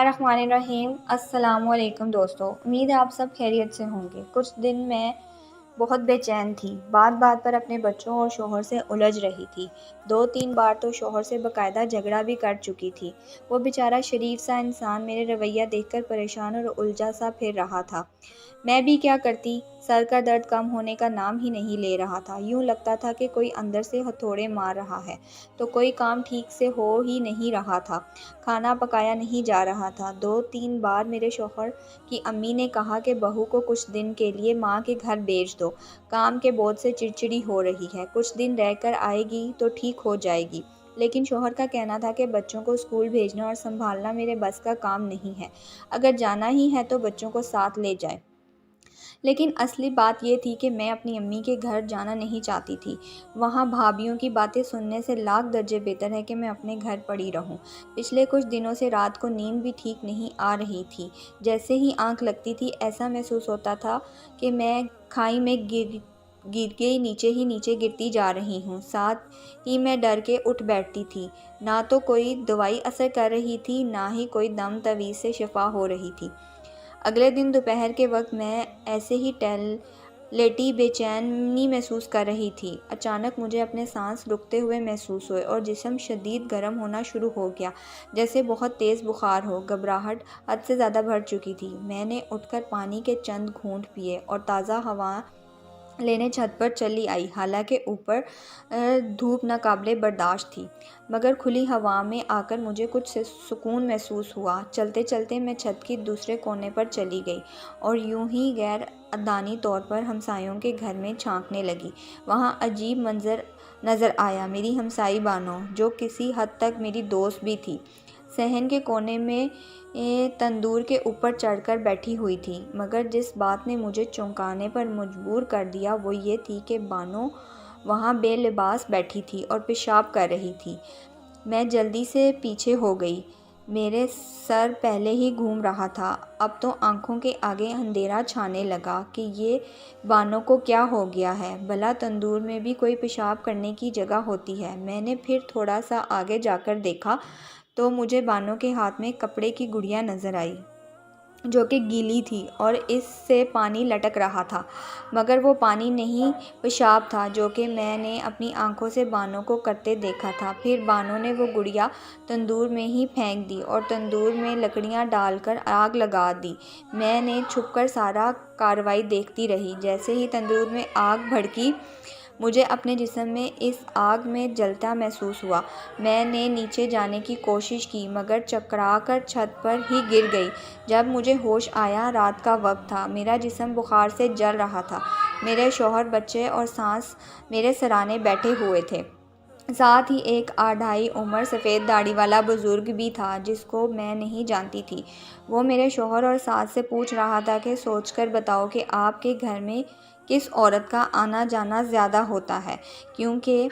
الرحمن الرحیم۔ السلام علیکم دوستو، امید ہے آپ سب خیریت سے ہوں گے۔ کچھ دن میں بہت بے چین تھی، بات بات پر اپنے بچوں اور شوہر سے الجھ رہی تھی۔ 2-3 بار تو شوہر سے باقاعدہ جھگڑا بھی کر چکی تھی۔ وہ بیچارہ شریف سا انسان میرے رویہ دیکھ کر پریشان اور الجھا سا پھر رہا تھا۔ میں بھی کیا کرتی، سر کا درد کم ہونے کا نام ہی نہیں لے رہا تھا۔ یوں لگتا تھا کہ کوئی اندر سے ہتھوڑے مار رہا ہے، تو کوئی کام ٹھیک سے ہو ہی نہیں رہا تھا، کھانا پکایا نہیں جا رہا تھا۔ 2-3 بار میرے شوہر کی امی نے کہا کہ بہو کو کچھ دن کے لیے ماں کے گھر بھیج دو، کام کے بوجھ سے چڑچڑی ہو رہی ہے، کچھ دن رہ کر آئے گی تو ٹھیک ہو جائے گی۔ لیکن شوہر کا کہنا تھا کہ بچوں کو اسکول بھیجنا اور سنبھالنا میرے بس کا کام نہیں ہے، اگر جانا ہی ہے تو بچوں کو ساتھ لے جائے۔ لیکن اصلی بات یہ تھی کہ میں اپنی امی کے گھر جانا نہیں چاہتی تھی۔ وہاں بھابھیوں کی باتیں سننے سے لاکھ درجے بہتر ہے کہ میں اپنے گھر پڑی رہوں۔ پچھلے کچھ دنوں سے رات کو نیند بھی ٹھیک نہیں آ رہی تھی۔ جیسے ہی آنکھ لگتی تھی ایسا محسوس ہوتا تھا کہ میں کھائی میں گر کے نیچے گرتی جا رہی ہوں۔ ساتھ ہی میں ڈر کے اٹھ بیٹھتی تھی۔ نہ تو کوئی دوائی اثر کر رہی تھی، نہ ہی کوئی دم تعویذ سے شفا ہو رہی تھی۔ اگلے دن دوپہر کے وقت میں ایسے ہی لیٹی بے چینی محسوس کر رہی تھی۔ اچانک مجھے اپنے سانس رکتے ہوئے محسوس ہوئے اور جسم شدید گرم ہونا شروع ہو گیا، جیسے بہت تیز بخار ہو۔ گھبراہٹ حد سے زیادہ بڑھ چکی تھی۔ میں نے اٹھ کر پانی کے چند گھونٹ پیے اور تازہ ہوا لینے چھت پر چلی آئی۔ حالانکہ اوپر دھوپ ناقابل برداشت تھی، مگر کھلی ہوا میں آ کر مجھے کچھ سکون محسوس ہوا۔ چلتے چلتے میں چھت کی دوسرے کونے پر چلی گئی اور یوں ہی غیر ارادی طور پر ہمسایوں کے گھر میں جھانکنے لگی۔ وہاں عجیب منظر نظر آیا۔ میری ہمسائی بانو، جو کسی حد تک میری دوست بھی تھی، صحن کے کونے میں تندور کے اوپر چڑھ کر بیٹھی ہوئی تھی۔ مگر جس بات نے مجھے چونکانے پر مجبور کر دیا وہ یہ تھی کہ بانو وہاں بے لباس بیٹھی تھی اور پیشاب کر رہی تھی۔ میں جلدی سے پیچھے ہو گئی۔ میرے سر پہلے ہی گھوم رہا تھا، اب تو آنکھوں کے آگے اندھیرا چھانے لگا کہ یہ بانو کو کیا ہو گیا ہے، بھلا تندور میں بھی کوئی پیشاب کرنے کی جگہ ہوتی ہے۔ میں نے پھر تھوڑا سا آگے جا کر دیکھا تو مجھے بانو کے ہاتھ میں کپڑے کی گڑیا نظر آئی، جو کہ گیلی تھی اور اس سے پانی لٹک رہا تھا، مگر وہ پانی نہیں، پیشاب تھا، جو کہ میں نے اپنی آنکھوں سے بانو کو کرتے دیکھا تھا۔ پھر بانو نے وہ گڑیا تندور میں ہی پھینک دی اور تندور میں لکڑیاں ڈال کر آگ لگا دی۔ میں نے چھپ کر سارا کارروائی دیکھتی رہی۔ جیسے ہی تندور میں آگ بھڑکی، مجھے اپنے جسم میں اس آگ میں جلتا محسوس ہوا۔ میں نے نیچے جانے کی کوشش کی، مگر چکرا کر چھت پر ہی گر گئی۔ جب مجھے ہوش آیا، رات کا وقت تھا، میرا جسم بخار سے جل رہا تھا، میرے شوہر، بچے اور ساس میرے سرانے بیٹھے ہوئے تھے۔ ساتھ ہی ایک آدھائی عمر سفید داڑھی والا بزرگ بھی تھا جس کو میں نہیں جانتی تھی۔ وہ میرے شوہر اور ساس سے پوچھ رہا تھا کہ سوچ کر بتاؤ کہ آپ کے گھر میں کس عورت کا آنا جانا زیادہ ہوتا ہے، کیونکہ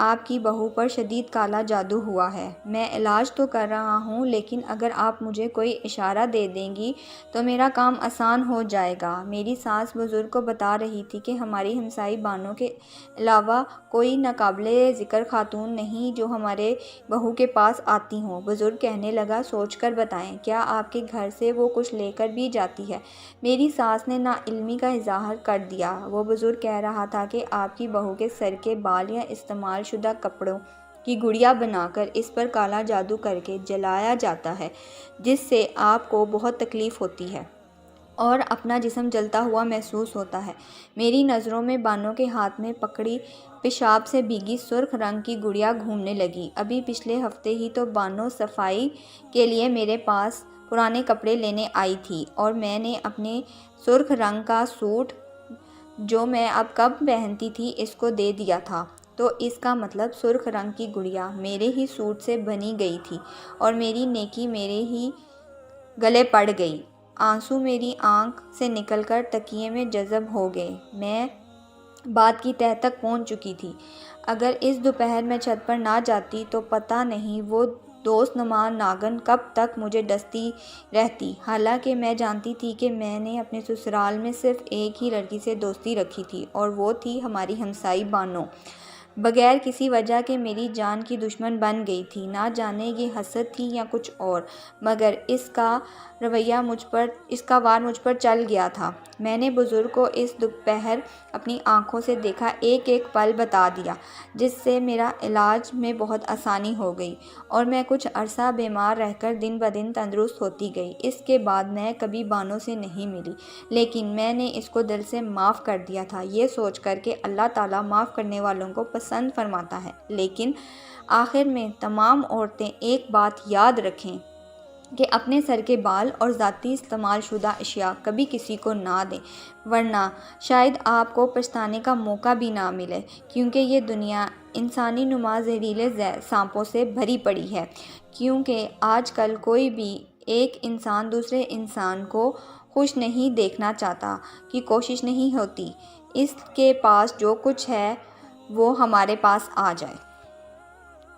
آپ کی بہو پر شدید کالا جادو ہوا ہے۔ میں علاج تو کر رہا ہوں، لیکن اگر آپ مجھے کوئی اشارہ دے دیں گی تو میرا کام آسان ہو جائے گا۔ میری ساس بزرگ کو بتا رہی تھی کہ ہماری ہمسائی بانو کے علاوہ کوئی ناقابل ذکر خاتون نہیں جو ہمارے بہو کے پاس آتی ہوں۔ بزرگ کہنے لگا، سوچ کر بتائیں، کیا آپ کے گھر سے وہ کچھ لے کر بھی جاتی ہے؟ میری ساس نے ناعلمی کا اظہار کر دیا۔ وہ بزرگ کہہ رہا تھا کہ آپ کی بہو کے سر کے بال یا استعمال شدہ کپڑوں کی گڑیا بنا کر اس پر کالا جادو کر کے جلایا جاتا ہے، جس سے آپ کو بہت تکلیف ہوتی ہے اور اپنا جسم جلتا ہوا محسوس ہوتا ہے۔ میری نظروں میں بانو کے ہاتھ میں پکڑی پیشاب سے بھیگی سرخ رنگ کی گڑیا گھومنے لگی۔ ابھی پچھلے ہفتے ہی تو بانو صفائی کے لیے میرے پاس پرانے کپڑے لینے آئی تھی اور میں نے اپنے سرخ رنگ کا سوٹ، جو میں اب کب پہنتی تھی، اس کو دے دیا تھا۔ تو اس کا مطلب سرخ رنگ کی گڑیا میرے ہی سوٹ سے بنی گئی تھی اور میری نیکی میرے ہی گلے پڑ گئی۔ آنسو میری آنکھ سے نکل کر تکیے میں جذب ہو گئے۔ میں بات کی تہہ تک پہنچ چکی تھی۔ اگر اس دوپہر میں چھت پر نہ جاتی تو پتہ نہیں وہ دوست نما ناگن کب تک مجھے ڈستی رہتی۔ حالانکہ میں جانتی تھی کہ میں نے اپنے سسرال میں صرف ایک ہی لڑکی سے دوستی رکھی تھی اور وہ تھی ہماری ہمسائی بانو۔ بغیر کسی وجہ کے میری جان کی دشمن بن گئی تھی۔ نہ جانے یہ حسد تھی یا کچھ اور، مگر اس کا وار مجھ پر چل گیا تھا۔ میں نے بزرگ کو اس دوپہر اپنی آنکھوں سے دیکھا، ایک ایک پل بتا دیا، جس سے میرا علاج میں بہت آسانی ہو گئی اور میں کچھ عرصہ بیمار رہ کر دن بدن تندرست ہوتی گئی۔ اس کے بعد میں کبھی بانو سے نہیں ملی، لیکن میں نے اس کو دل سے معاف کر دیا تھا، یہ سوچ کر کہ اللہ تعالیٰ معاف کرنے والوں کو پسند فرماتا ہے۔ لیکن آخر میں تمام عورتیں ایک بات یاد رکھیں کہ اپنے سر کے بال اور ذاتی استعمال شدہ اشیاء کبھی کسی کو نہ دیں، ورنہ شاید آپ کو پچھتانے کا موقع بھی نہ ملے، کیونکہ یہ دنیا انسانی نما زہریلے سانپوں سے بھری پڑی ہے۔ کیونکہ آج کل کوئی بھی ایک انسان دوسرے انسان کو خوش نہیں دیکھنا چاہتا، کی کوشش نہیں ہوتی اس کے پاس جو کچھ ہے وہ ہمارے پاس آ جائے۔